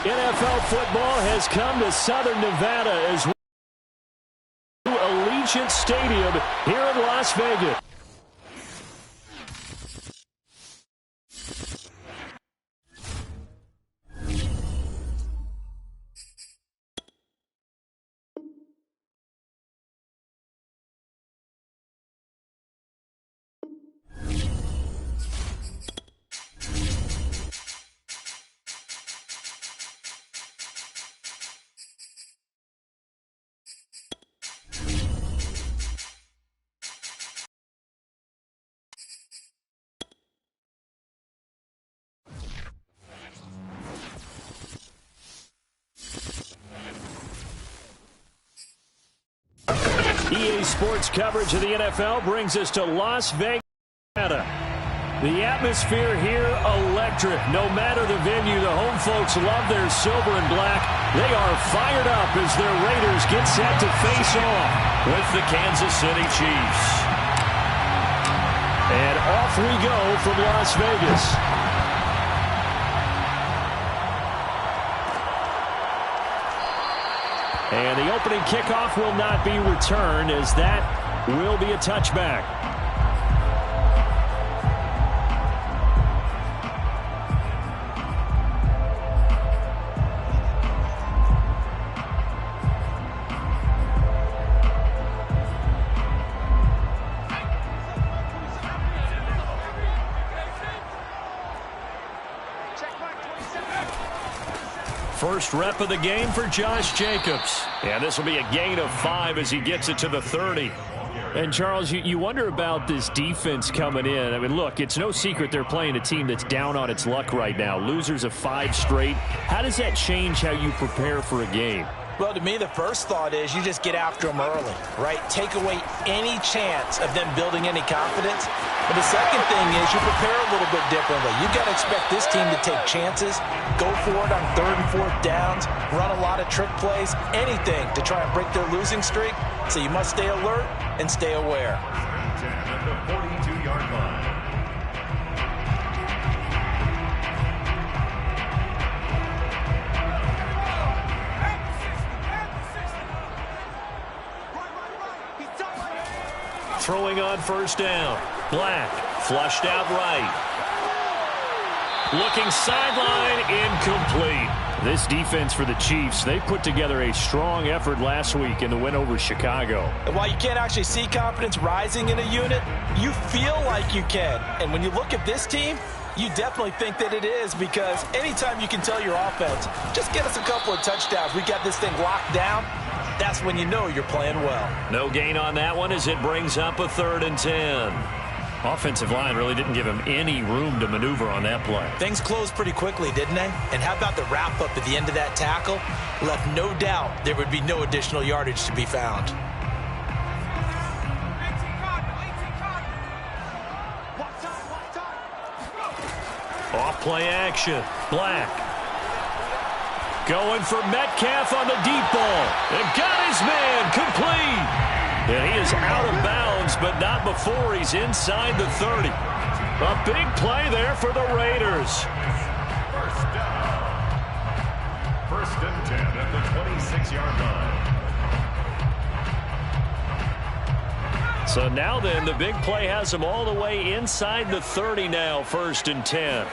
NFL football has come to Southern Nevada as well. Allegiant Stadium here in Las Vegas. EA Sports coverage of the NFL brings us to Las Vegas, Nevada. The atmosphere here, electric. No matter the venue, the home folks love their silver and black. They are fired up as their Raiders get set to face off with the Kansas City Chiefs. And off we go from Las Vegas. And the opening kickoff will not be returned, as that will be a touchback. First rep of the game for Josh Jacobs. And this will be a gain of 5 as he gets it to the 30. And, Charles, you wonder about this defense coming in. I mean, look, it's no secret they're playing a team that's down on its luck right now. Losers of 5 straight. How does that change how you prepare for a game? Well, to me, the first thought is you just get after them early, right? Take away any chance of them building any confidence. But the second thing is you prepare a little bit differently. You've got to expect this team to take chances, go for it on 3rd and 4th downs, run a lot of trick plays, anything to try and break their losing streak. So you must stay alert and stay aware. At the 42-yard line. Throwing on first down. Black, flushed out right. Looking sideline, incomplete. This defense for the Chiefs, they put together a strong effort last week in the win over Chicago. And while you can't actually see confidence rising in a unit, you feel like you can. And when you look at this team, you definitely think that it is, because anytime you can tell your offense, just get us a couple of touchdowns, we got this thing locked down, that's when you know you're playing well. No gain on that one as it brings up a 3rd and 10. Offensive line really didn't give him any room to maneuver on that play. Things closed pretty quickly, didn't they? And how about the wrap-up at the end of that tackle? Left no doubt there would be no additional yardage to be found. Off play action. Black. Going for Metcalf on the deep ball. And got his man complete. And he is out of bounds, but not before he's inside the 30. A big play there for the Raiders. First down. 1st and 10 at the 26-yard line. So now then, the big play has him all the way inside the 30 now, 1st and 10.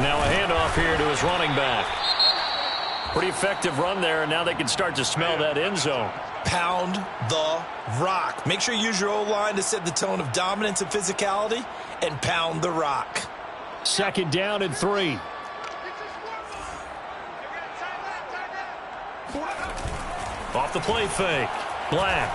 Now a handoff here to his running back. Pretty effective run there, and now they can start to smell that end zone. Pound the rock. Make sure you use your O-line to set the tone of dominance and physicality, and pound the rock. 2nd down and 3. Off the play fake. Black.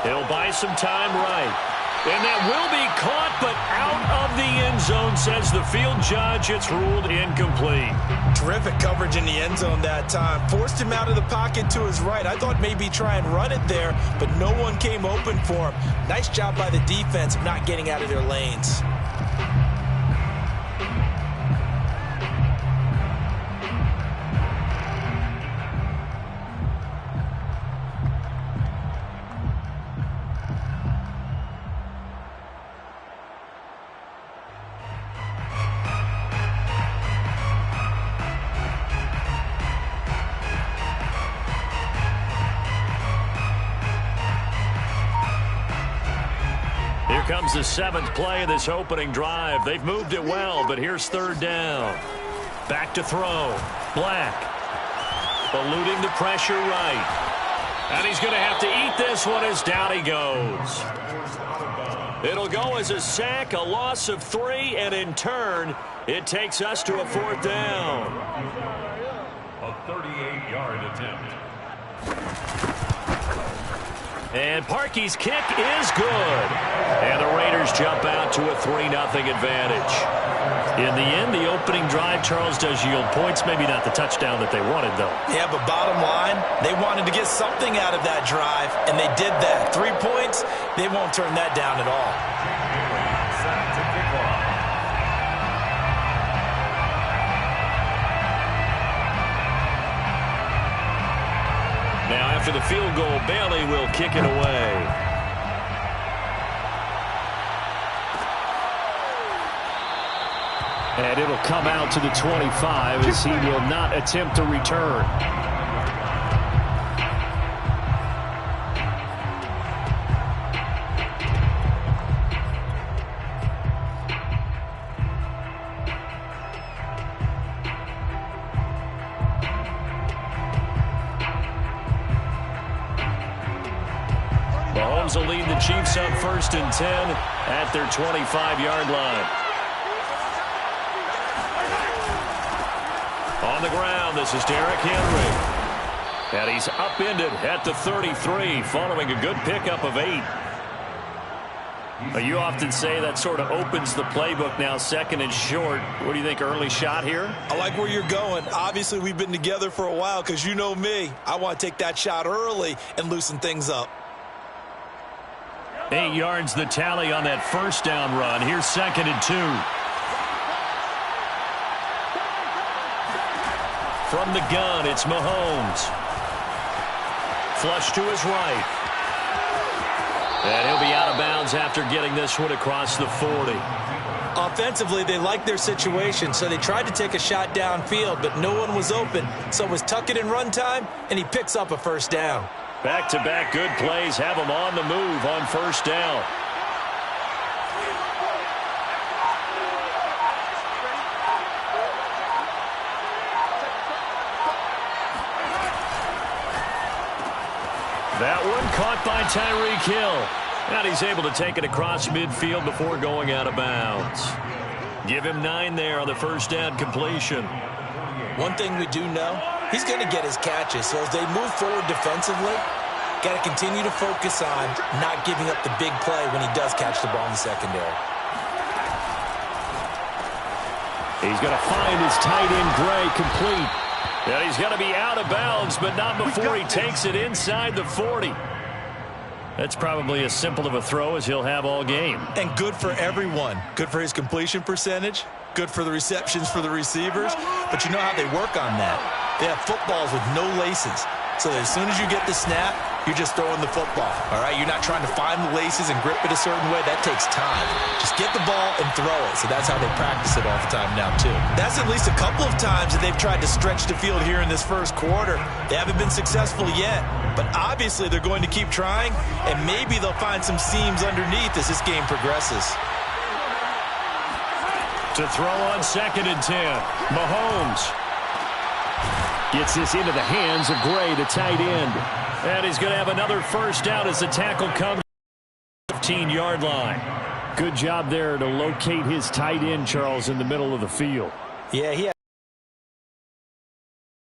He'll buy some time right. And that will be caught, but out of the end zone, says the field judge. It's ruled incomplete. Terrific coverage in the end zone that time. Forced him out of the pocket to his right. I thought maybe try and run it there, but no one came open for him. Nice job by the defense of not getting out of their lanes. comes the 7th play of this opening drive. They've moved it well, but here's 3rd down. Back to throw. Black. Eluding the pressure right. And he's going to have to eat this one as down he goes. It'll go as a sack, a loss of 3, and in turn, it takes us to a 4th down. A 38-yard attempt. And Parkey's kick is good. And the Raiders jump out to a 3-0 advantage. In the end, the opening drive, Charles, does yield points. Maybe not the touchdown that they wanted, though. Yeah, but bottom line, they wanted to get something out of that drive, and they did that. 3 points, they won't turn that down at all. Set to kick off. Now, after the field goal, Bailey will kick it away. And it'll come out to the 25 as he will not attempt to return. Mahomes will lead the Chiefs up 1st and 10 at their 25-yard line. On the ground, this is Derrick Henry. And he's upended at the 33 following a good pickup of 8. You often say that sort of opens the playbook now, 2nd and short. What do you think, early shot here? I like where you're going. Obviously, we've been together for a while because you know me. I want to take that shot early and loosen things up. 8 yards the tally on that 1st down run. Here's 2nd and 2. From the gun, it's Mahomes. Flush to his right. And he'll be out of bounds after getting this one across the 40. Offensively, they liked their situation, so they tried to take a shot downfield, but no one was open. So it was tuck it in run time, and he picks up a 1st down. Back-to-back good plays have him on the move on 1st down. That one caught by Tyreek Hill. And he's able to take it across midfield before going out of bounds. Give him 9 there on the 1st down completion. One thing we do know, he's going to get his catches. So as they move forward defensively, got to continue to focus on not giving up the big play when he does catch the ball in the secondary. He's going to find his tight end, Gray, complete. And he's going to be out of bounds, but not before he takes it inside the 40. That's probably as simple of a throw as he'll have all game. And good for everyone. Good for his completion percentage. Good for the receptions for the receivers. But you know how they work on that. They have footballs with no laces. So as soon as you get the snap, you're just throwing the football. All right, you're not trying to find the laces and grip it a certain way. That takes time. Just get the ball and throw it. So that's how they practice it all the time now, too. That's at least a couple of times that they've tried to stretch the field here in this 1st quarter. They haven't been successful yet. But obviously they're going to keep trying, and maybe they'll find some seams underneath as this game progresses. To throw on 2nd and 10, Mahomes gets this into the hands of Gray, the tight end. And he's going to have another 1st down as the tackle comes to the 15-yard line. Good job there to locate his tight end, Charles, in the middle of the field. Yeah, he had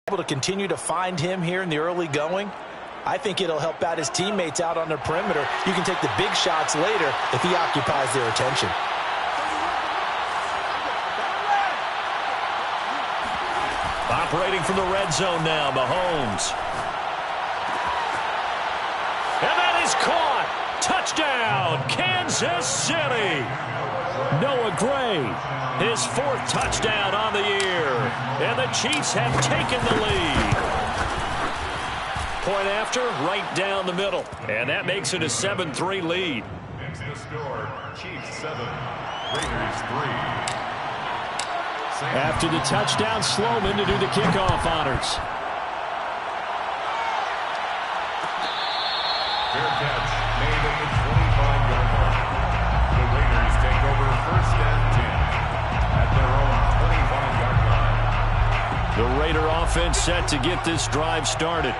able to continue to find him here in the early going. I think it'll help out his teammates out on the perimeter. You can take the big shots later if he occupies their attention. Operating from the red zone now, Mahomes. And that is caught. Touchdown, Kansas City. Noah Gray, his 4th touchdown on the year. And the Chiefs have taken the lead. Point after, right down the middle. And that makes it a 7-3 lead. Next the score, Chiefs 7, Raiders 3. After the touchdown, Sloman to do the kickoff honors. Fair catch made at the 25-yard line. The Raider offense set to get this drive started.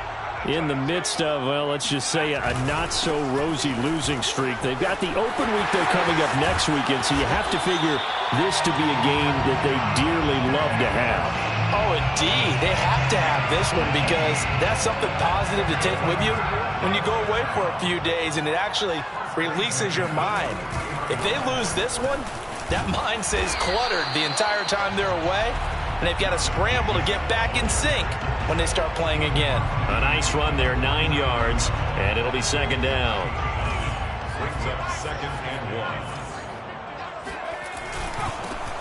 In the midst of, well, let's just say a not-so-rosy losing streak. They've got the open week they're coming up next weekend, so you have to figure this to be a game that they dearly love to have. Oh, indeed. They have to have this one because that's something positive to take with you when you go away for a few days, and it actually releases your mind. If they lose this one, that mind stays cluttered the entire time they're away, and they've got to scramble to get back in sync when they start playing again. A nice run there, 9 yards, and it'll be second down. Brings up 2nd and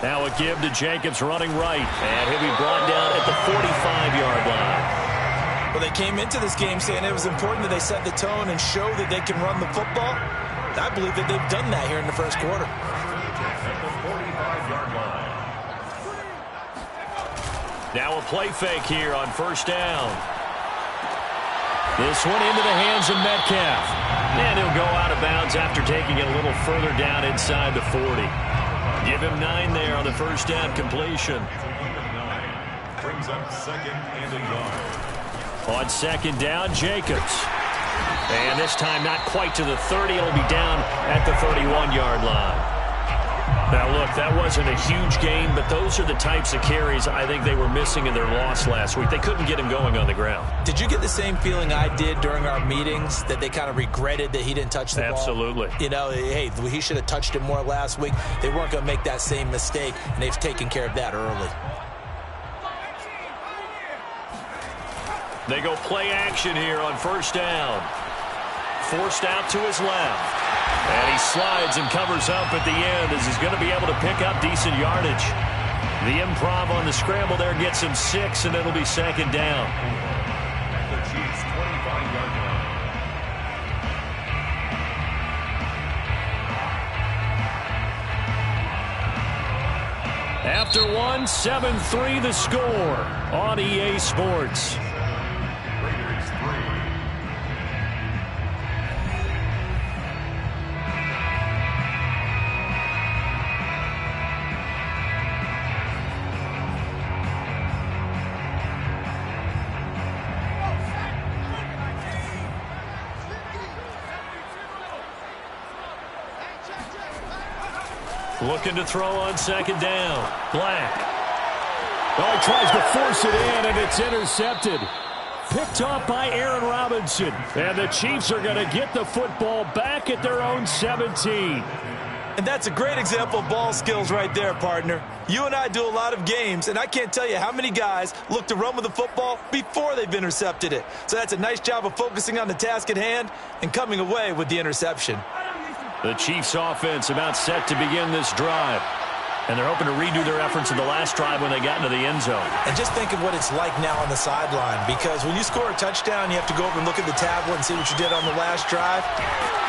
1. Now a give to Jacobs running right, and he'll be brought down at the 45-yard line. Well, they came into this game saying it was important that they set the tone and show that they can run the football. I believe that they've done that here in the first quarter. At the 45-yard line. Now a play fake here on first down. This one into the hands of Metcalf. And he'll go out of bounds after taking it a little further down inside the 40. Give him 9 there on the first down completion. Brings up 2nd and a yard. On second down, Jacobs. And this time not quite to the 30. It'll be down at the 31-yard line. Now, look, that wasn't a huge game, but those are the types of carries I think they were missing in their loss last week. They couldn't get him going on the ground. Did you get the same feeling I did during our meetings, that they kind of regretted that he didn't touch the ball? Absolutely. You know, hey, he should have touched it more last week. They weren't going to make that same mistake, and they've taken care of that early. They go play action here on first down. Forced out to his left. And he slides and covers up at the end as he's going to be able to pick up decent yardage. The improv on the scramble there gets him 6, and it'll be second down. At the Chiefs' 25-yard line. After one, 7-3 the score on EA Sports. Raiders 3. Looking to throw on second down. Black. Oh, he tries to force it in, and it's intercepted. Picked off by Aaron Robinson. And the Chiefs are going to get the football back at their own 17. And that's a great example of ball skills right there, partner. You and I do a lot of games, and I can't tell you how many guys look to run with the football before they've intercepted it. So that's a nice job of focusing on the task at hand and coming away with the interception. The Chiefs offense about set to begin this drive. And they're hoping to redo their efforts in the last drive when they got into the end zone. And just think of what it's like now on the sideline, because when you score a touchdown, you have to go over and look at the tablet and see what you did on the last drive.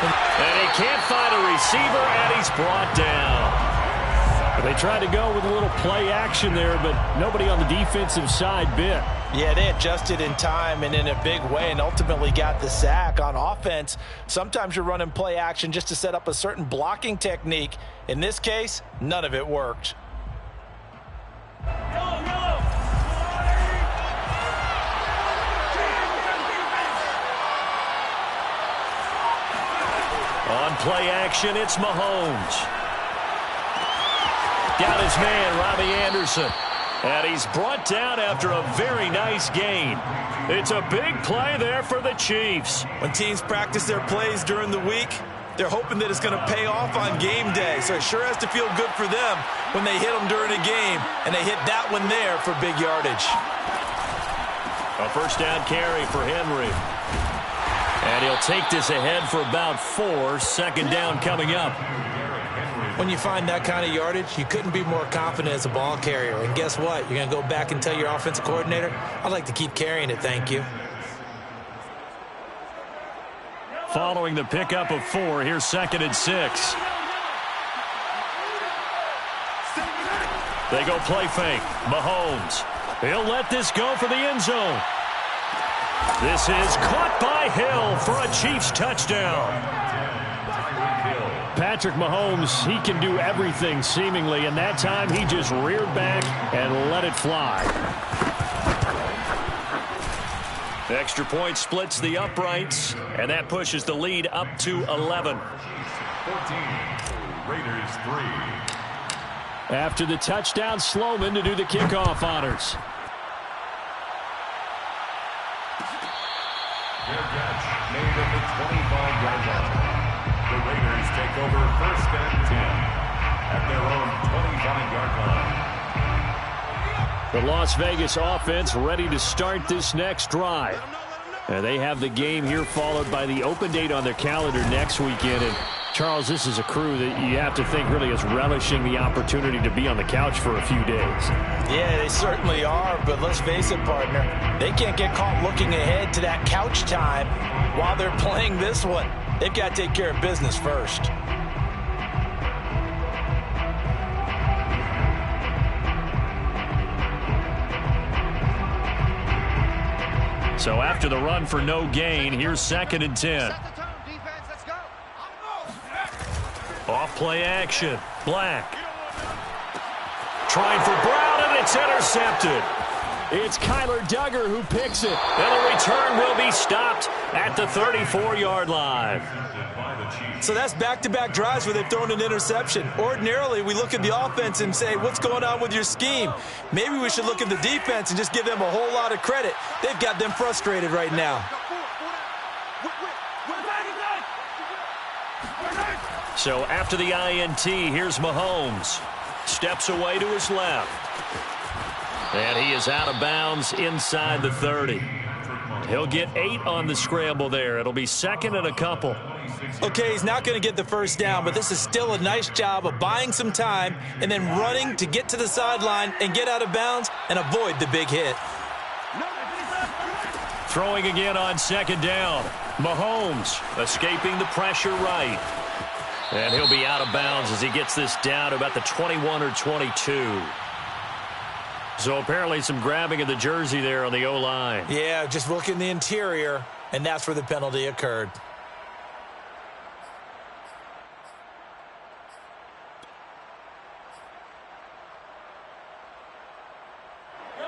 And he can't find a receiver, and he's brought down. They tried to go with a little play action there, but nobody on the defensive side bit. Yeah, they adjusted in time and in a big way and ultimately got the sack. On offense, sometimes you're running play action just to set up a certain blocking technique. In this case, none of it worked. On play action, it's Mahomes. Got his man, Robbie Anderson. And he's brought down after a very nice gain. It's a big play there for the Chiefs. When teams practice their plays during the week, they're hoping that it's going to pay off on game day. So it sure has to feel good for them when they hit them during a game. And they hit that one there for big yardage. A first down carry for Henry. And he'll take this ahead for about 4. Second down coming up. When you find that kind of yardage, you couldn't be more confident as a ball carrier. And guess what? You're going to go back and tell your offensive coordinator, I'd like to keep carrying it, thank you. Following the pickup of 4, here's 2nd and 6. They go play fake. Mahomes. He'll let this go for the end zone. This is caught by Hill for a Chiefs touchdown. Patrick Mahomes, he can do everything seemingly, and that time he just reared back and let it fly. Extra point splits the uprights, and that pushes the lead up to 11. 14, Raiders 3. After the touchdown, Sloman to do the kickoff honors. Their catch made at the 25-yard line. The Raiders take over 1st and 10 at their own 25-yard line. The Las Vegas offense ready to start this next drive. And they have the game here followed by the open date on their calendar next weekend. And Charles, this is a crew that you have to think really is relishing the opportunity to be on the couch for a few days. Yeah, they certainly are, but let's face it, partner. They can't get caught looking ahead to that couch time while they're playing this one. They've got to take care of business first. So after the run for no gain, here's 2nd and 10. Off play action. Black. Trying for Brown, and it's intercepted. It's Kyler Duggar who picks it. And the return will be stopped at the 34-yard line. So that's back-to-back drives where they've thrown an interception. Ordinarily, we look at the offense and say, what's going on with your scheme? Maybe we should look at the defense and just give them a whole lot of credit. They've got them frustrated right now. So after the INT, here's Mahomes. Steps away to his left. And he is out of bounds inside the 30. He'll get 8 on the scramble there. It'll be 2nd and a couple. Okay, he's not going to get the first down, but this is still a nice job of buying some time and then running to get to the sideline and get out of bounds and avoid the big hit. Throwing again on 2nd down. Mahomes escaping the pressure right. And he'll be out of bounds as he gets this down to about the 21 or 22. So apparently some grabbing of the jersey there on the O-line. Yeah, just look in the interior, and that's where the penalty occurred.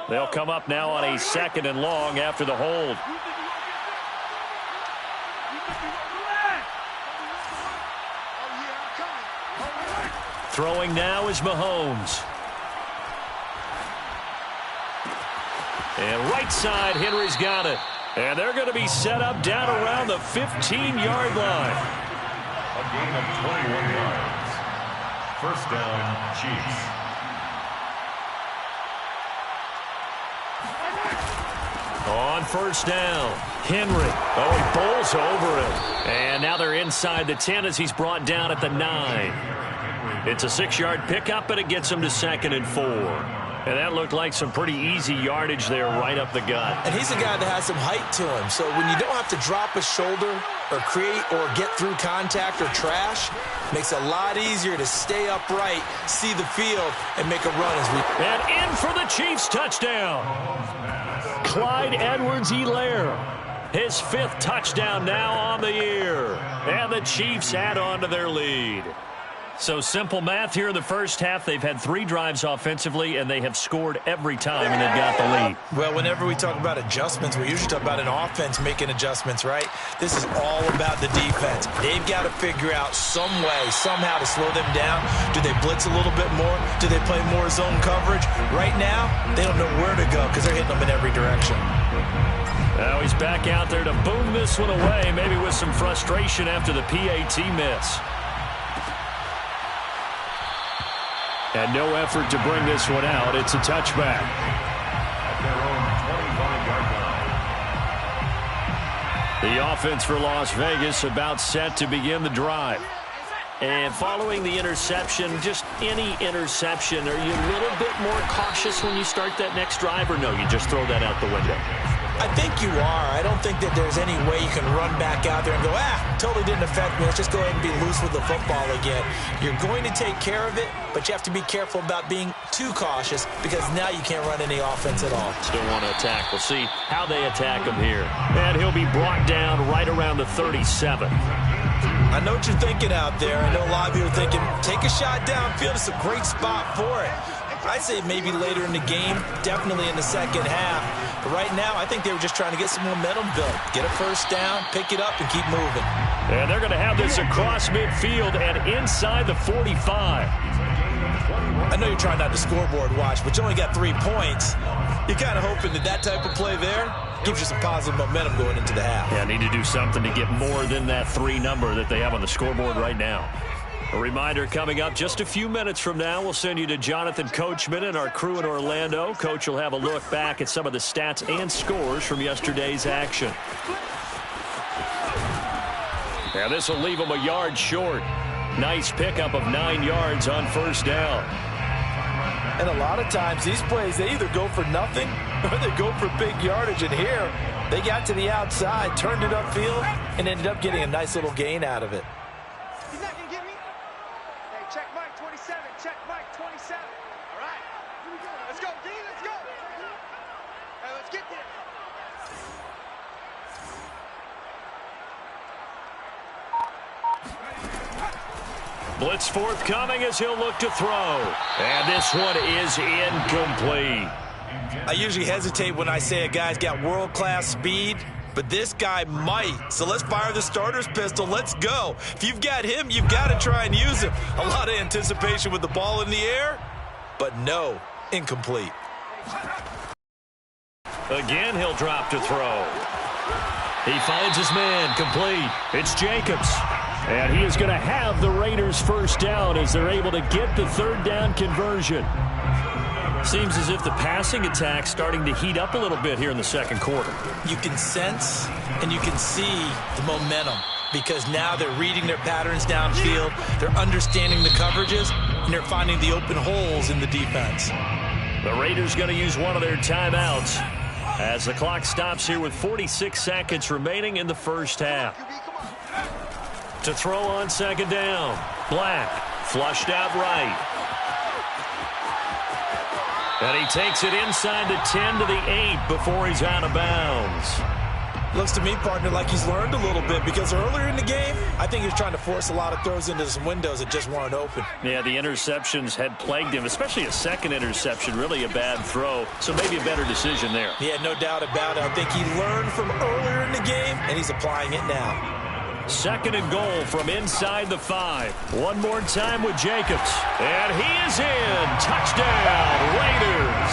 They'll come up now on a 2nd and long after the hold. Throwing now is Mahomes. And right side, Henry's got it. And they're going to be set up down around the 15-yard line. A gain of 21 yards. 1st down, Chiefs. On 1st down, Henry. Oh, he bowls over it. And now they're inside the 10 as he's brought down at the 9. It's a 6-yard pickup, and it gets him to 2nd and 4. And that looked like some pretty easy yardage there right up the gut. And he's a guy that has some height to him. So when you don't have to drop a shoulder or create or get through contact or trash, makes it a lot easier to stay upright, see the field, and make a run. And in for the Chiefs touchdown. Clyde Edwards-Helaire. His 5th touchdown now on the year. And the Chiefs add on to their lead. So simple math here in the first half. They've had 3 drives offensively, and they have scored every time, and they've got the lead. Well, whenever we talk about adjustments, we usually talk about an offense making adjustments, right? This is all about the defense. They've got to figure out some way, somehow to slow them down. Do they blitz a little bit more? Do they play more zone coverage? Right now, they don't know where to go because they're hitting them in every direction. Now he's back out there to boom this one away, maybe with some frustration after the PAT miss. And no effort to bring this one out. It's a touchback. At their own 25-yard line. The offense for Las Vegas about set to begin the drive. And following the interception, just any interception, are you a little bit more cautious when you start that next drive, or no, you just throw that out the window? I think you are. I don't think that there's any way you can run back out there and go, totally didn't affect me. Let's just go ahead and be loose with the football again. You're going to take care of it, but you have to be careful about being too cautious because now you can't run any offense at all. Still want to attack. We'll see how they attack him here. And he'll be brought down right around the 37. I know what you're thinking out there. I know a lot of you are thinking, take a shot downfield. It's a great spot for it. I'd say maybe later in the game, definitely in the second half. But right now, I think they were just trying to get some momentum built. Get a first down, pick it up, and keep moving. And they're going to have this across midfield and inside the 45. I know you're trying not to scoreboard watch, but you only got 3 points. You're kind of hoping that type of play there gives you some positive momentum going into the half. Yeah, need to do something to get more than that 3 number that they have on the scoreboard right now. A reminder coming up just a few minutes from now, we'll send you to Jonathan Coachman and our crew in Orlando. Coach will have a look back at some of the stats and scores from yesterday's action. Now this will leave them a yard short. Nice pickup of 9 yards on first down. And a lot of times these plays, they either go for nothing or they go for big yardage. And here, they got to the outside, turned it upfield, and ended up getting a nice little gain out of it. He's not going to get me. Hey, check Mike 27. Check Mike 27. All right. Let's go, D. Let's go. Hey, let's get there. Blitz forthcoming as he'll look to throw. And this one is incomplete. I usually hesitate when I say a guy's got world-class speed, but this guy might. So let's fire the starter's pistol. Let's go. If you've got him, you've got to try and use him. A lot of anticipation with the ball in the air, but no, incomplete. Again, he'll drop to throw. He finds his man, complete. It's Jacobs. And he is going to have the Raiders first down as they're able to get the third down conversion. Seems as if the passing attack's starting to heat up a little bit here in the second quarter. You can sense and you can see the momentum because now they're reading their patterns downfield, they're understanding the coverages, and they're finding the open holes in the defense. The Raiders going to use one of their timeouts as the clock stops here with 46 seconds remaining in the first half. To throw on second down. Black flushed out right. And he takes it inside the 10 to the 8 before he's out of bounds. Looks to me, partner, like he's learned a little bit because earlier in the game, I think he was trying to force a lot of throws into some windows that just weren't open. Yeah, the interceptions had plagued him, especially a second interception, really a bad throw. So maybe a better decision there. Yeah, no doubt about it. I think he learned from earlier in the game, and he's applying it now. Second and goal from inside the 5. One more time with Jacobs. And he is in. Touchdown, Raiders.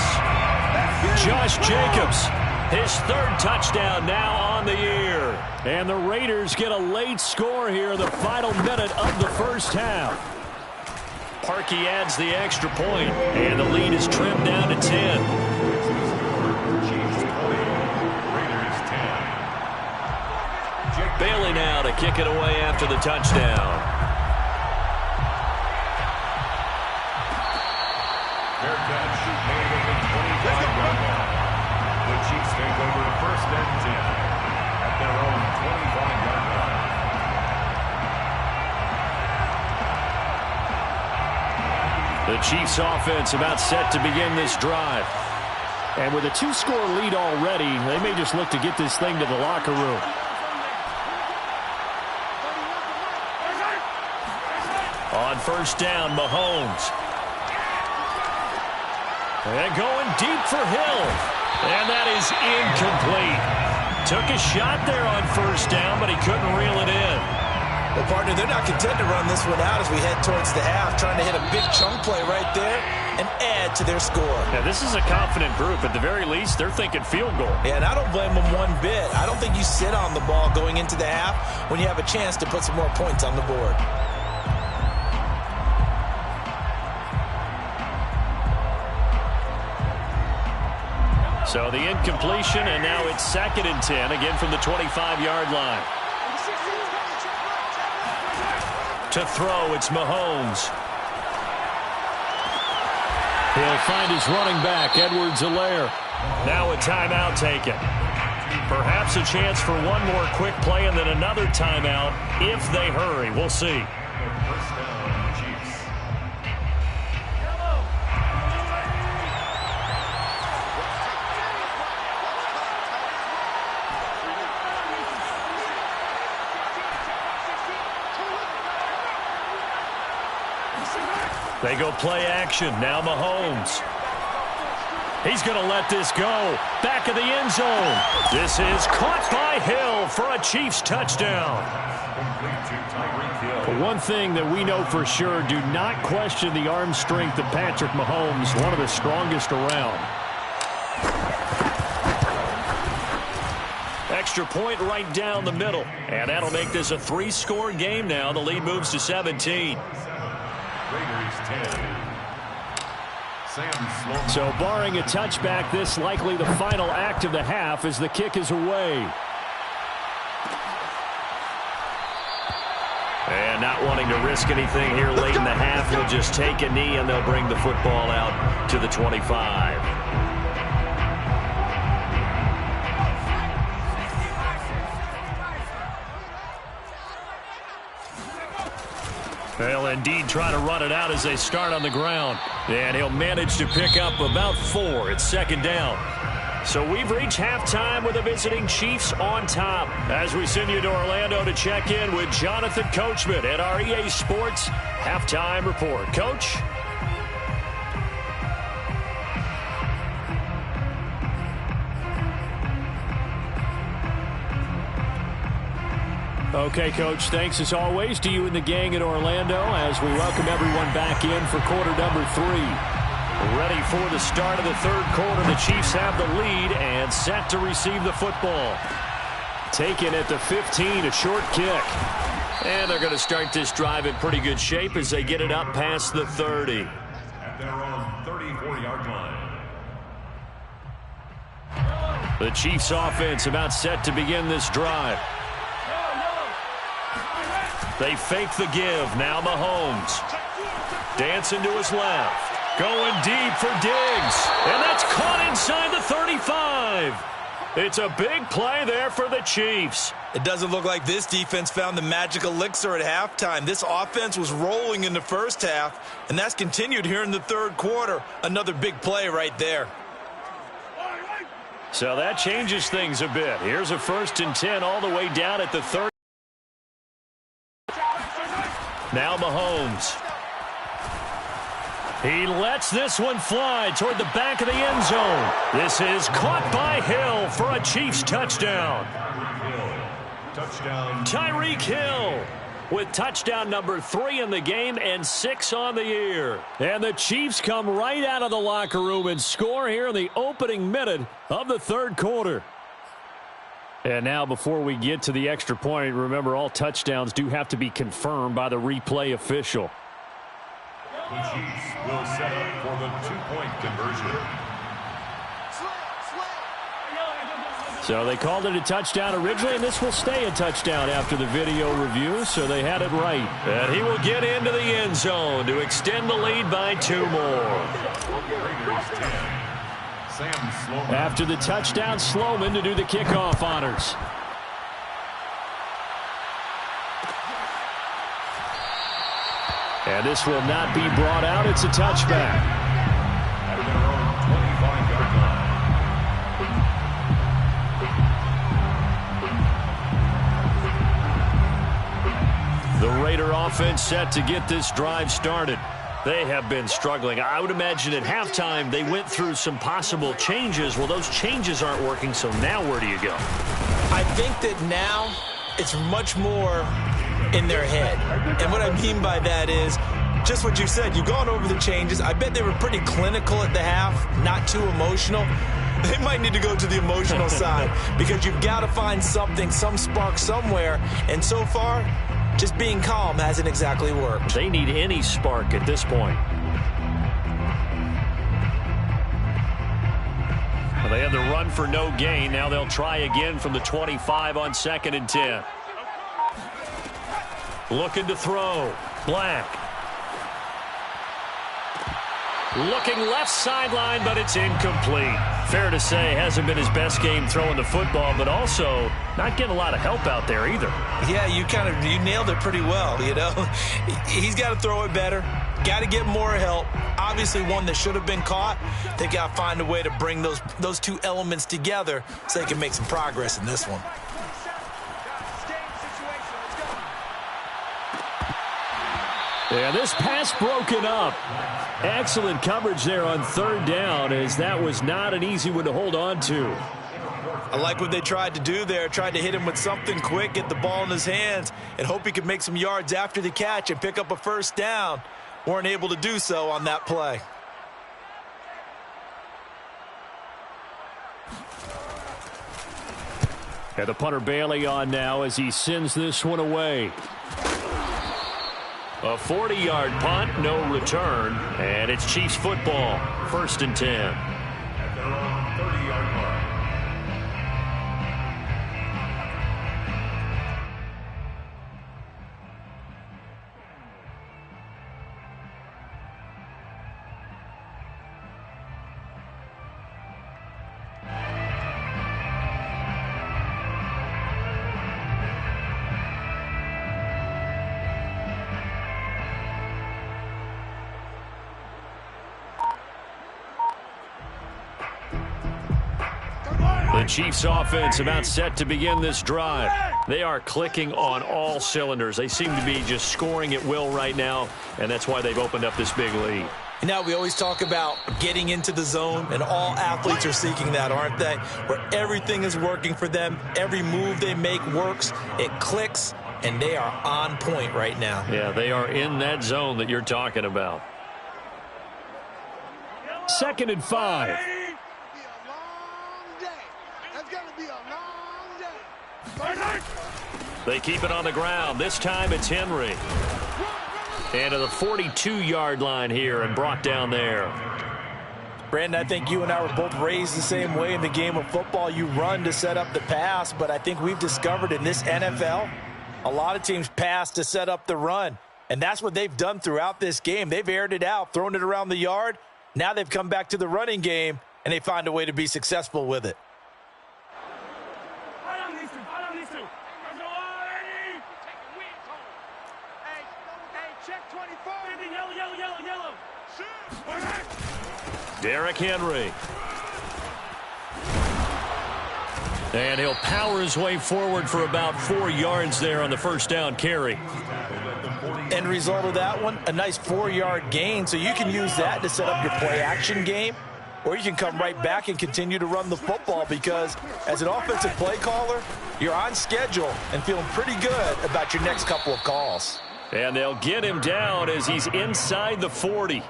Josh Jacobs, his third touchdown now on the year. And the Raiders get a late score here in the final minute of the first half. Parkey adds the extra point, and the lead is trimmed down to 10. Bailey now to kick it away after the touchdown. Fair catch made at the 25-yard line. The Chiefs take over first and 10 at their own 25-yard line. The Chiefs offense about set to begin this drive. And with a 2-score lead already, they may just look to get this thing to the locker room. On first down, Mahomes. And going deep for Hill. And that is incomplete. Took a shot there on first down, but he couldn't reel it in. Well, partner, they're not content to run this one out as we head towards the half, trying to hit a big chunk play right there and add to their score. Now, this is a confident group. At the very least, they're thinking field goal. Yeah, and I don't blame them one bit. I don't think you sit on the ball going into the half when you have a chance to put some more points on the board. So the incompletion, and now it's second and 10, again from the 25-yard line. To throw, it's Mahomes. He'll find his running back, Edwards-Helaire. Now a timeout taken. Perhaps a chance for one more quick play and then another timeout if they hurry. We'll see. First down, Chiefs. They go play action. Now Mahomes. He's going to let this go. Back of the end zone. This is caught by Hill for a Chiefs touchdown. One thing that we know for sure, do not question the arm strength of Patrick Mahomes, one of the strongest around. Extra point right down the middle. And that'll make this a 3-score game now. The lead moves to 17. Raiders 10. So barring a touchback, this likely the final act of the half as the kick is away. And not wanting to risk anything here late in the half, he'll just take a knee and they'll bring the football out to the 25. They'll indeed try to run it out as they start on the ground. And he'll manage to pick up about 4. It's second down. So we've reached halftime with the visiting Chiefs on top. As we send you to Orlando to check in with Jonathan Coachman at our EA Sports Halftime Report. Coach? Okay, Coach, thanks as always to you and the gang in Orlando as we welcome everyone back in for quarter number 3. Ready for the start of the third quarter. The Chiefs have the lead and set to receive the football. Taken at the 15, a short kick. And they're going to start this drive in pretty good shape as they get it up past the 30. At their own 34-yard line. The Chiefs offense about set to begin this drive. They fake the give. Now Mahomes. Dancing to his left. Going deep for Diggs. And that's caught inside the 35. It's a big play there for the Chiefs. It doesn't look like this defense found the magic elixir at halftime. This offense was rolling in the first half, and that's continued here in the third quarter. Another big play right there. So that changes things a bit. Here's a 1st and 10 all the way down at the 30. Now Mahomes. He lets this one fly toward the back of the end zone. This is caught by Hill for a Chiefs touchdown. Touchdown. Tyreek Hill with touchdown number 3 in the game and 6 on the year. And the Chiefs come right out of the locker room and score here in the opening minute of the third quarter. And now before we get to the extra point, remember all touchdowns do have to be confirmed by the replay official. The Chiefs will set up for the 2-point conversion. So they called it a touchdown originally, and this will stay a touchdown after the video review, so they had it right. And he will get into the end zone to extend the lead by 2 more. Raiders 10. After the touchdown, Sloman to do the kickoff honors. And this will not be brought out. It's a touchback. At their own 25-yard line. The Raider offense set to get this drive started. They have been struggling. I would imagine at halftime they went through some possible changes. Well, those changes aren't working, so now where do you go? I think that now it's much more in their head. And what I mean by that is just what you said. You've gone over the changes. I bet they were pretty clinical at the half, not too emotional. They might need to go to the emotional side because you've got to find something, some spark somewhere. And so far, just being calm hasn't exactly worked. They need any spark at this point. Well, they had the run for no gain. Now they'll try again from the 25 on 2nd and 10. Looking to throw. Black. Looking left sideline, but it's incomplete. Fair to say, hasn't been his best game throwing the football, but also not getting a lot of help out there either. Yeah, you nailed it pretty well, you know. He's got to throw it better. Got to get more help. Obviously one that should have been caught. They got to find a way to bring those two elements together so they can make some progress in this one. And this pass broken up. Excellent coverage there on third down, as that was not an easy one to hold on to. I like what they tried to do there. Tried to hit him with something quick, get the ball in his hands, and hope he could make some yards after the catch and pick up a first down. Weren't able to do so on that play. And the punter Bailey on now as he sends this one away. A 40-yard punt, no return, and it's Chiefs football, 1st and 10. At their own 30-yard line. The Chiefs offense about set to begin this drive. They are clicking on all cylinders. They seem to be just scoring at will right now, and that's why they've opened up this big lead. Now, we always talk about getting into the zone, and all athletes are seeking that, aren't they? Where everything is working for them. Every move they make works. It clicks, and they are on point right now. Yeah, they are in that zone that you're talking about. 2nd and 5. They keep it on the ground. This time it's Henry. And to the 42-yard line here and brought down there. Brandon, I think you and I were both raised the same way in the game of football. You run to set up the pass, but I think we've discovered in this NFL, a lot of teams pass to set up the run. And that's what they've done throughout this game. They've aired it out, thrown it around the yard. Now they've come back to the running game, and they find a way to be successful with it. Derrick Henry. And he'll power his way forward for about 4 yards there on the first down carry. End result of that one, a nice 4-yard gain. So you can use that to set up your play-action game, or you can come right back and continue to run the football because as an offensive play caller, you're on schedule and feeling pretty good about your next couple of calls. And they'll get him down as he's inside the 40.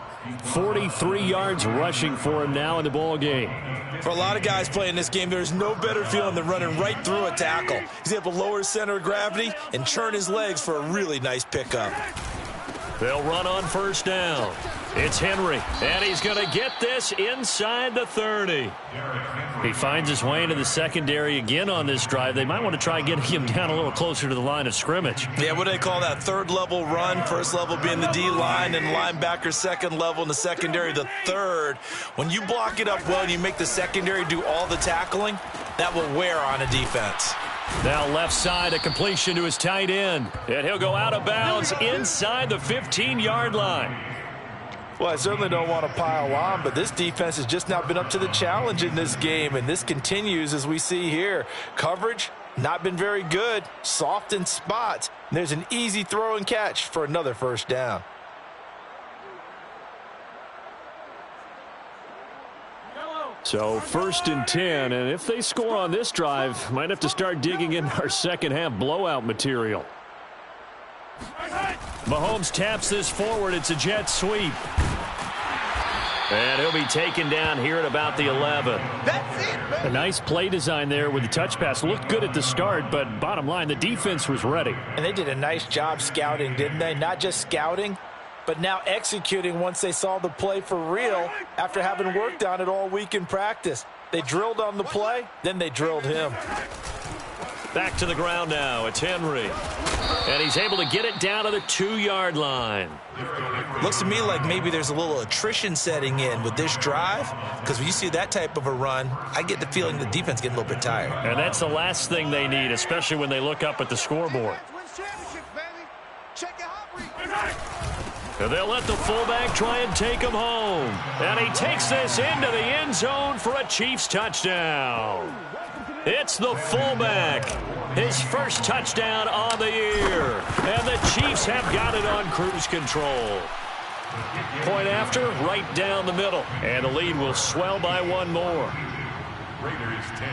43 yards rushing for him now in the ball game. For a lot of guys playing this game, there's no better feeling than running right through a tackle. He's able to lower his center of gravity and churn his legs for a really nice pickup. They'll run on first down. It's Henry, and he's going to get this inside the 30. He finds his way into the secondary again on this drive. They might want to try getting him down a little closer to the line of scrimmage. Yeah, what do they call that? Third level run, first level being the D-line, and linebacker second level in the secondary, the third. When you block it up well and you make the secondary do all the tackling, that will wear on a defense. Now left side, a completion to his tight end. And he'll go out of bounds inside the 15-yard line. Well, I certainly don't want to pile on, but this defense has just not been up to the challenge in this game, and this continues as we see here. Coverage, not been very good, soft in spots. And there's an easy throw and catch for another first down. So 1st and 10, and if they score on this drive, might have to start digging in our second half blowout material. Mahomes taps this forward. It's a jet sweep. And he'll be taken down here at about the 11. That's it, man. A nice play design there with the touch pass. Looked good at the start, but bottom line, the defense was ready. And they did a nice job scouting, didn't they? Not just scouting, but now executing once they saw the play for real after having worked on it all week in practice. They drilled on the play, then they drilled him. Back to the ground now. It's Henry. And he's able to get it down to the 2-yard line. Looks to me like maybe there's a little attrition setting in with this drive, because when you see that type of a run, I get the feeling the defense getting a little bit tired. And that's the last thing they need, especially when they look up at the scoreboard. And they'll let the fullback try and take him home. And he takes this into the end zone for a Chiefs touchdown. It's the fullback. His first touchdown on the year. And the Chiefs have got it on cruise control. Point after, right down the middle. And the lead will swell by one more. Raiders 10.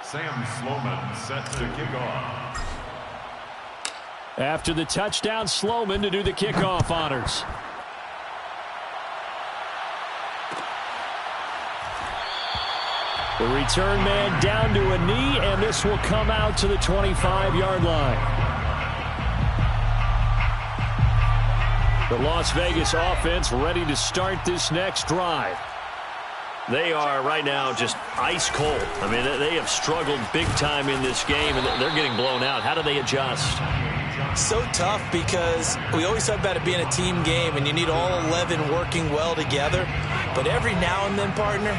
Sam Sloman set to kick off. After the touchdown, Sloman to do the kickoff honors. The return man down to a knee, and this will come out to the 25-yard line. The Las Vegas offense ready to start this next drive. They are right now just ice cold. I mean, they have struggled big time in this game, and they're getting blown out. How do they adjust? So tough because we always talk about it being a team game, and you need all 11 working well together. But every now and then, partner,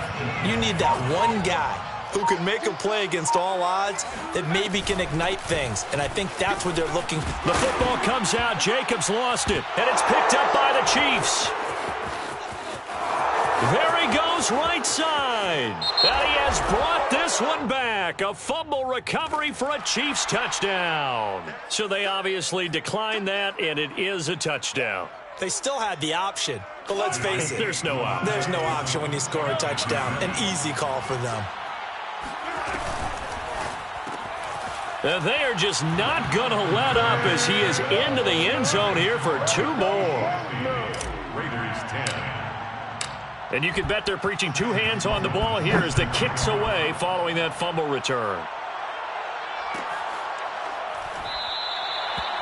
you need that one guy who can make a play against all odds that maybe can ignite things. And I think that's what they're looking for. The football comes out. Jacobs lost it, and it's picked up by the Chiefs. There he goes, right side. And he has brought this one back. A fumble recovery for a Chiefs touchdown. So they obviously declined that, and it is a touchdown. They still had the option, but let's face it. There's no option. There's no option when you score a touchdown. An easy call for them. And they are just not going to let up as he is into the end zone here for two more. Raiders 10. And you can bet they're preaching two hands on the ball here as the kick's away following that fumble return.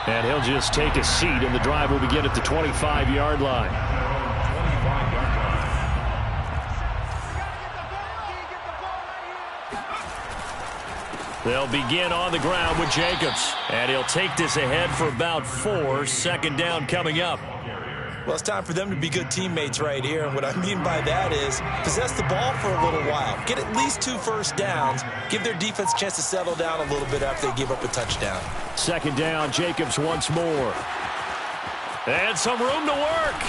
And he'll just take a seat, and the drive will begin at the 25-yard line. 25-yard line. They'll begin on the ground with Jacobs. And he'll take this ahead for about 4. Second down coming up. Well, it's time for them to be good teammates right here. And what I mean by that is possess the ball for a little while. Get at least 2 first downs. Give their defense a chance to settle down a little bit after they give up a touchdown. Second down, Jacobs once more. And some room to work.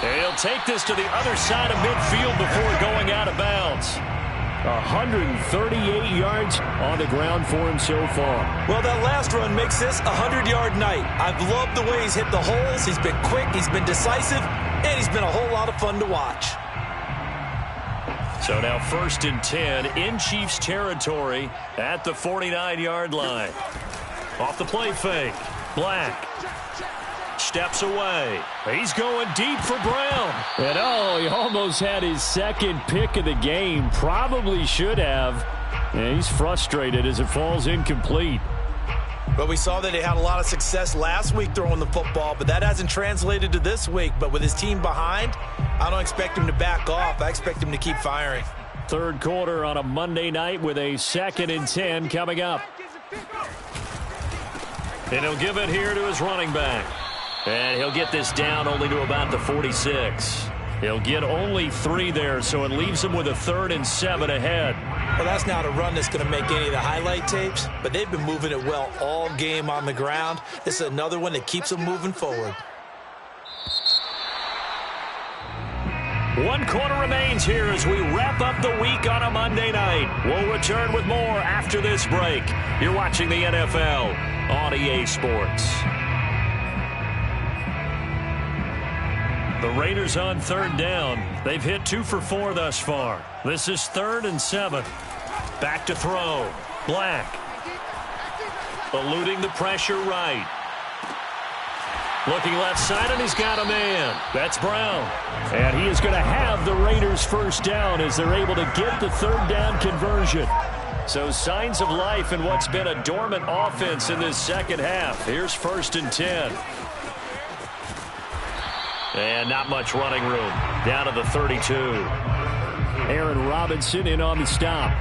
And he'll take this to the other side of midfield before going out of bounds. 138 yards on the ground for him so far. Well, that last run makes this a 100-yard night. I've loved the way he's hit the holes. He's been quick, he's been decisive, and he's been a whole lot of fun to watch. So now 1st and 10 in Chiefs territory at the 49-yard line. Off the play fake. Black steps away. He's going deep for Brown. And he almost had his second pick of the game. Probably should have. And he's frustrated as it falls incomplete. But we saw that he had a lot of success last week throwing the football, but that hasn't translated to this week. But with his team behind, I don't expect him to back off. I expect him to keep firing. Third quarter on a Monday night with a 2nd and 10 coming up. And he'll give it here to his running back. And he'll get this down only to about the 46. He'll get only 3 there, so it leaves him with a 3rd and 7 ahead. Well, that's not a run that's going to make any of the highlight tapes, but they've been moving it well all game on the ground. This is another one that keeps them moving forward. 1 quarter remains here as we wrap up the week on a Monday night. We'll return with more after this break. You're watching the NFL on EA Sports. The Raiders on 3rd down. They've hit 2 for 4 thus far. This is 3rd and 7. Back to throw. Black. Eluding the pressure right. Looking left side, and he's got a man. That's Brown. And he is going to have the Raiders' first down as they're able to get the 3rd down conversion. So signs of life in what's been a dormant offense in this second half. Here's 1st and 10. And not much running room. Down to the 32. Aaron Robinson in on the stop.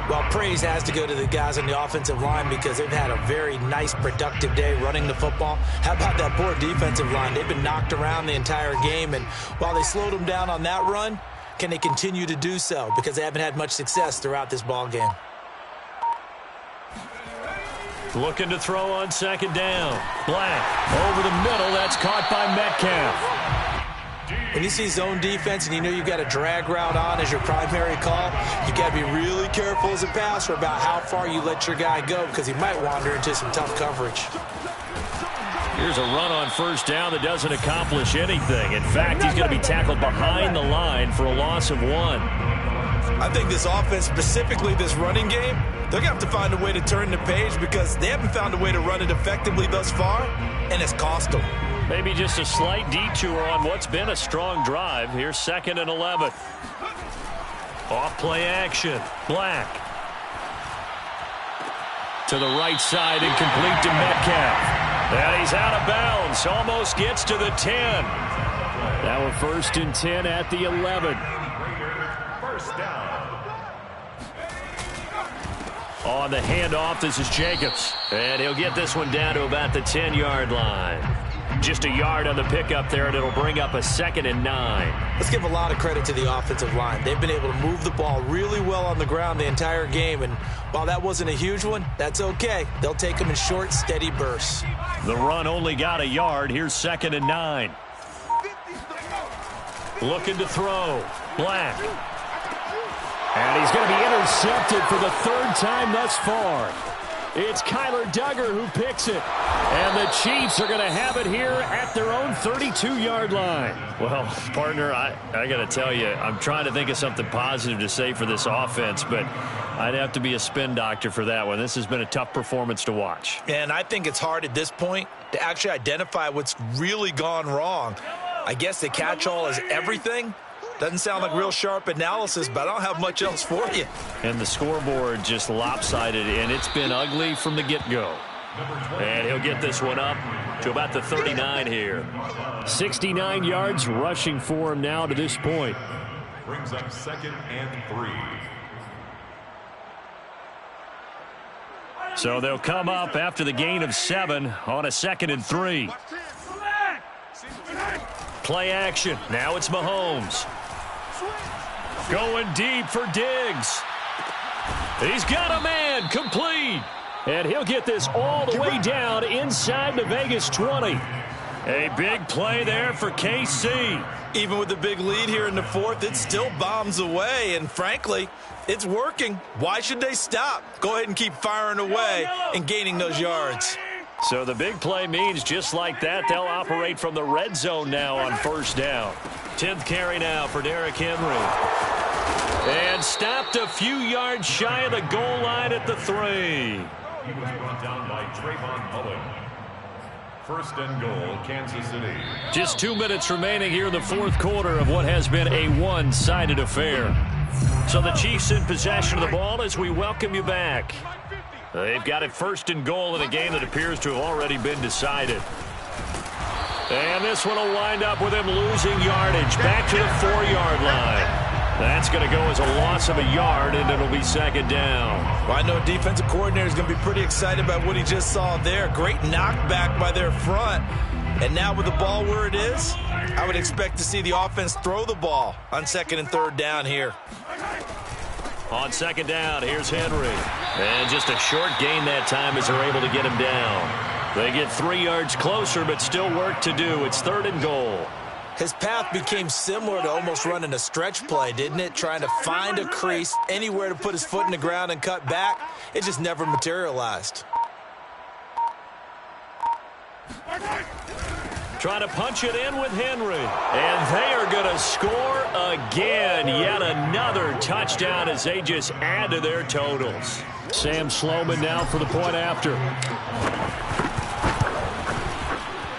Well, praise has to go to the guys on the offensive line because they've had a very nice, productive day running the football. How about that poor defensive line? They've been knocked around the entire game, and while they slowed them down on that run, can they continue to do so? Because they haven't had much success throughout this ball game. Looking to throw on second down. Black over the middle. That's caught by Metcalf. When you see zone defense and you know you've got a drag route on as your primary call, you got to be really careful as a passer about how far you let your guy go because he might wander into some tough coverage. Here's a run on first down that doesn't accomplish anything. In fact, he's going to be tackled behind the line for a loss of 1. I think this offense, specifically this running game, they're going to have to find a way to turn the page because they haven't found a way to run it effectively thus far, and it's cost them. Maybe just a slight detour on what's been a strong drive. Here's 2nd and 11. Off play action. Black. To the right side and complete to Metcalf. And he's out of bounds. Almost gets to the 10. Now we're 1st and 10 at the 11. First down. On the handoff, this is Jacobs. And he'll get this one down to about the 10-yard line. Just a yard on the pickup there, and it'll bring up a 2nd and 9. Let's give a lot of credit to the offensive line. They've been able to move the ball really well on the ground the entire game, and while that wasn't a huge one, that's okay. They'll take them in short, steady bursts. The run only got a yard. Here's 2nd and 9. Looking to throw. Black. And he's going to be intercepted for the 3rd time thus far. It's Kyler Duggar who picks it. And the Chiefs are going to have it here at their own 32-yard line. Well, partner, I got to tell you, I'm trying to think of something positive to say for this offense, but I'd have to be a spin doctor for that one. This has been a tough performance to watch. And I think it's hard at this point to actually identify what's really gone wrong. I guess the catch-all is everything. Doesn't sound like real sharp analysis, but I don't have much else for you. And the scoreboard just lopsided, and it's been ugly from the get-go. And he'll get this one up to about the 39 here. 69 yards rushing for him now to this point. Brings up 2nd and 3. So they'll come up after the gain of 7 on a 2nd and 3. Play action. Now it's Mahomes. Going deep for Diggs. He's got a man. Complete. And he'll get this all the way down inside the Vegas 20. A big play there for KC. Even with the big lead here in the 4th, it still bombs away. And frankly, it's working. Why should they stop? Go ahead and keep firing away and gaining those yards. So the big play means just like that, they'll operate from the red zone now on first down. 10th carry now for Derrick Henry. And stopped a few yards shy of the goal line at the 3. He was brought down by Trayvon Mullen. 1st and goal, Kansas City. Just 2 minutes remaining here in the 4th quarter of what has been a one-sided affair. So the Chiefs in possession of the ball as we welcome you back. They've got it 1st and goal in a game that appears to have already been decided. And this one will wind up with him losing yardage back to the 4-yard line. That's going to go as a loss of a yard, and it'll be 2nd down. Well, I know defensive coordinator is going to be pretty excited about what he just saw there. Great knockback by their front. And now with the ball where it is, I would expect to see the offense throw the ball on 2nd and 3rd down here. On 2nd down, here's Henry. And just a short gain that time as they're able to get him down. They get 3 yards closer, but still work to do. It's 3rd and goal. His path became similar to almost running a stretch play, didn't it? Trying to find a crease, anywhere to put his foot in the ground and cut back. It just never materialized. Trying to punch it in with Henry. And they are going to score again. Yet another touchdown as they just add to their totals. Sam Sloman now for the point after.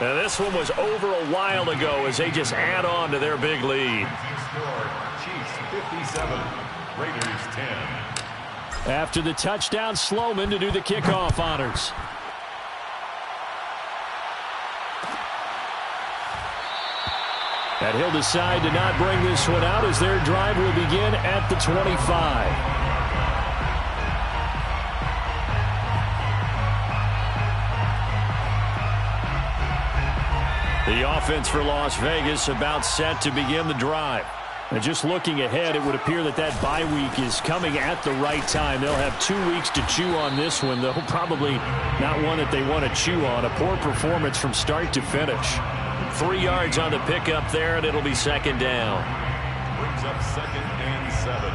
Now this one was over a while ago as they just add on to their big lead. Chiefs 57, Raiders 10. After the touchdown, Sloman to do the kickoff honors. And he'll decide to not bring this one out as their drive will begin at the 25. The offense for Las Vegas about set to begin the drive. And just looking ahead, it would appear that bye week is coming at the right time. They'll have 2 weeks to chew on this one, though probably not one that they want to chew on. A poor performance from start to finish. 3 yards on the pickup there, and it'll be second down. Brings up 2nd and 7.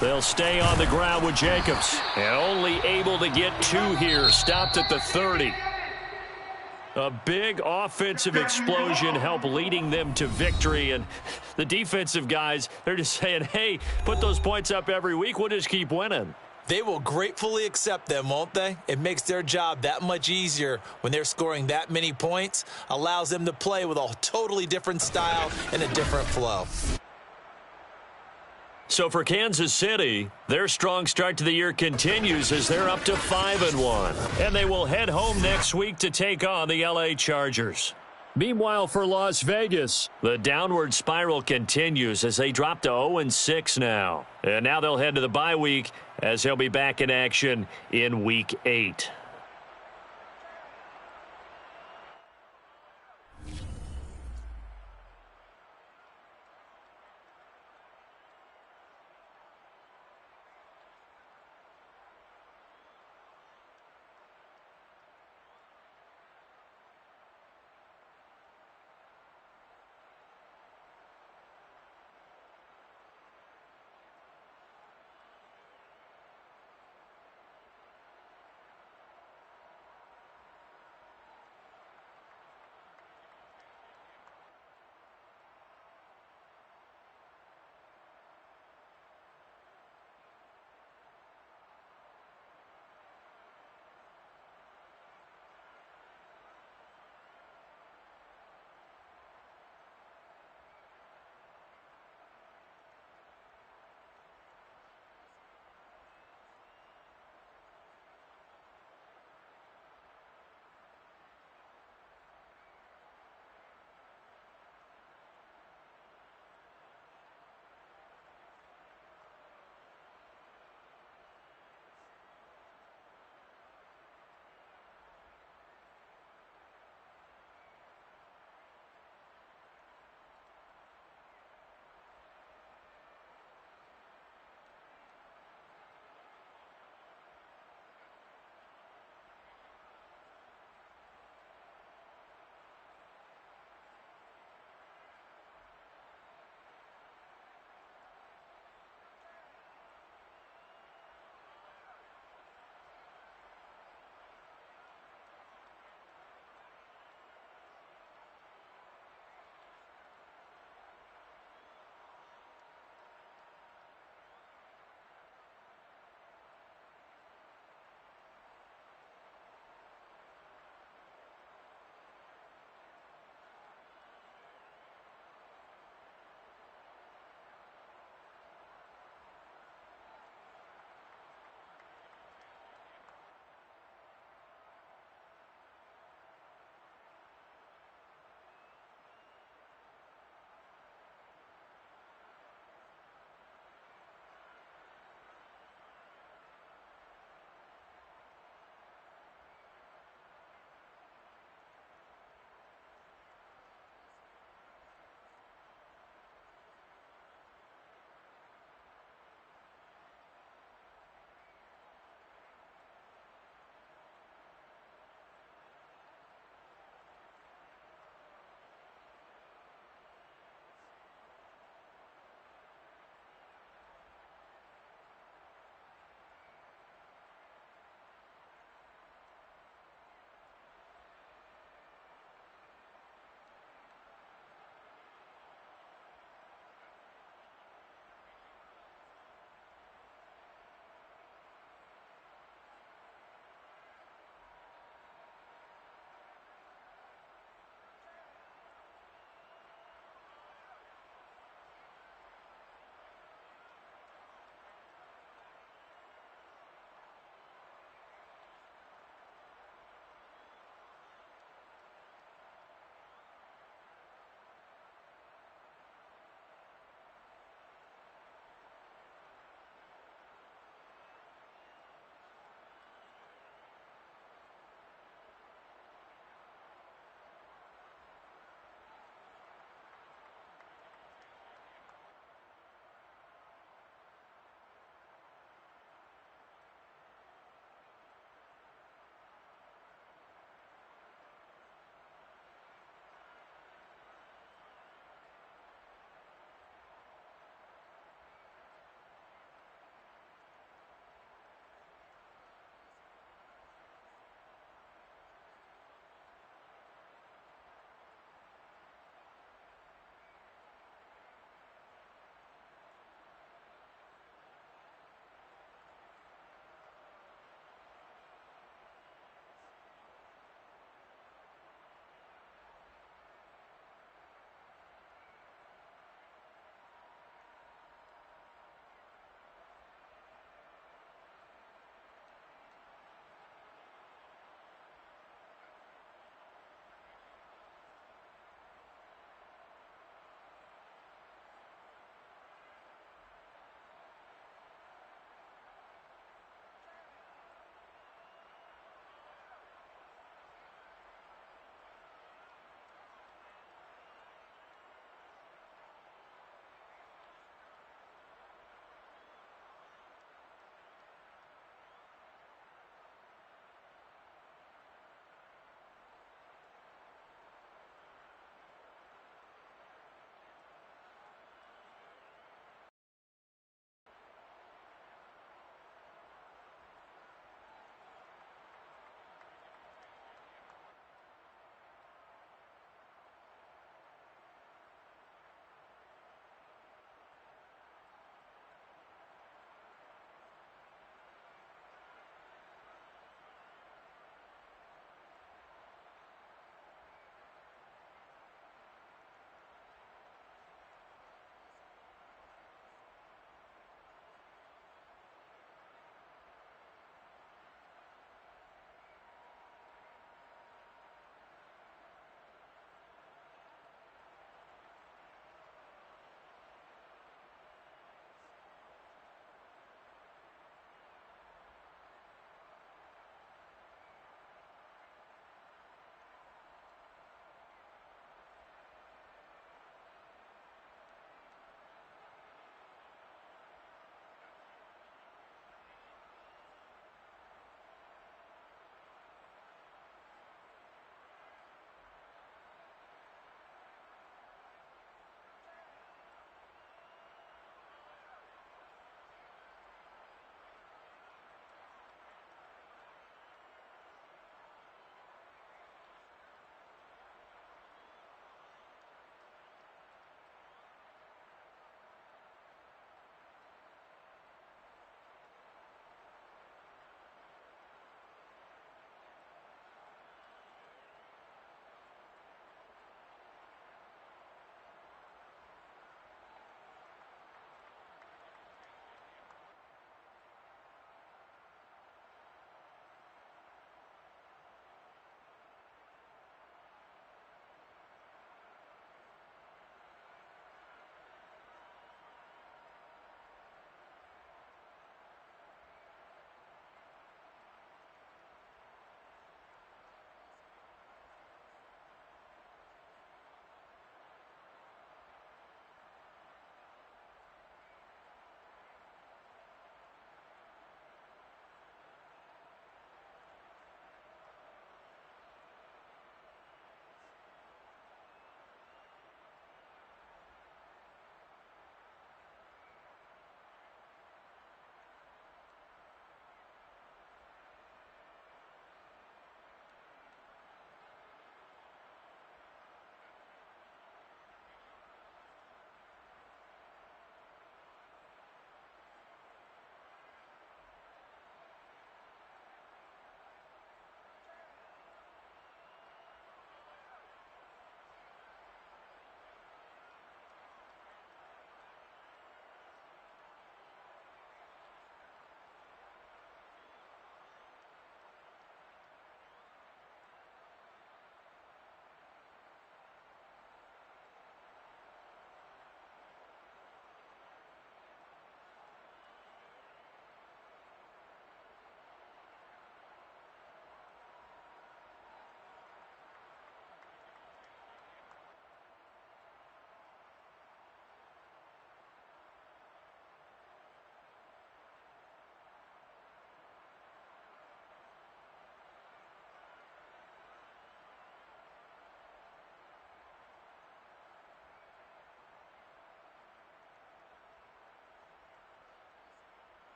They'll stay on the ground with Jacobs. And only able to get 2 here. Stopped at the 30. A big offensive explosion helped leading them to victory. And the defensive guys, they're just saying, hey, put those points up every week. We'll just keep winning. They will gratefully accept them, won't they? It makes their job that much easier when they're scoring that many points. Allows them to play with a totally different style and a different flow. So for Kansas City, their strong start to the year continues as they're up to 5-1. And they will head home next week to take on the LA Chargers. Meanwhile, for Las Vegas, the downward spiral continues as they drop to 0-6 now. And now they'll head to the bye week as they'll be back in action in Week 8.